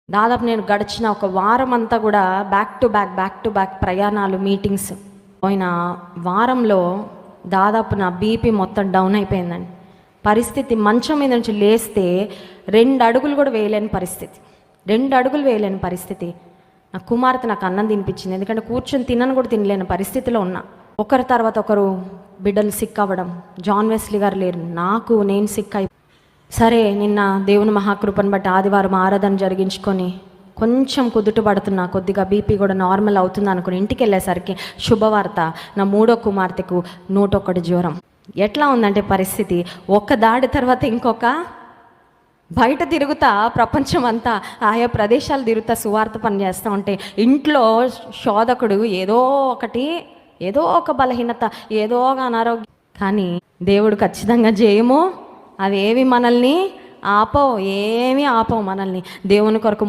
దాదాపు నేను గడిచిన ఒక వారం అంతా కూడా బ్యాక్ టు బ్యాక్ ప్రయాణాలు, మీటింగ్స్. పోయిన వారంలో దాదాపు నా బీపీ మొత్తం డౌన్ అయిపోయిందండి. పరిస్థితి మంచం మీద నుంచి లేస్తే 2 అడుగులు కూడా వేయలేని పరిస్థితి. 2 అడుగులు వేయలేని పరిస్థితి. నా కుమార్తె నాకు అన్నం తినిపించింది, ఎందుకంటే కూర్చొని తినను కూడా తినలేని పరిస్థితిలో ఉన్నా. ఒకరి తర్వాత ఒకరు బిడ్డలు సిక్ అవ్వడం. జాన్ వెస్లీ గారు లేరు, నేను సిక్ అయి సరే, నిన్న దేవుని మహాకృపను బట్టి ఆదివారం ఆరాధన జరిగించుకొని కొంచెం కుదుట పడుతున్నా, కొద్దిగా బీపీ కూడా నార్మల్ అవుతుంది అనుకుని ఇంటికి వెళ్ళేసరికి శుభవార్త, నా 3వ కుమార్తెకు 101 జ్వరం. ఎట్లా ఉందంటే పరిస్థితి, ఒక దాడి తర్వాత ఇంకొక, బయట తిరుగుతా ప్రపంచం అంతా ఆయా ప్రదేశాలు తిరుగుతా సువార్త పని చేస్తూ ఉంటే ఇంట్లో శోధకుడు ఏదో ఒక బలహీనత, ఏదో ఒక అనారోగ్యం. కానీ దేవుడు ఖచ్చితంగా జయము అవేవి మనల్ని ఆపవు, ఏమీ ఆపవు మనల్ని. దేవుని కొరకు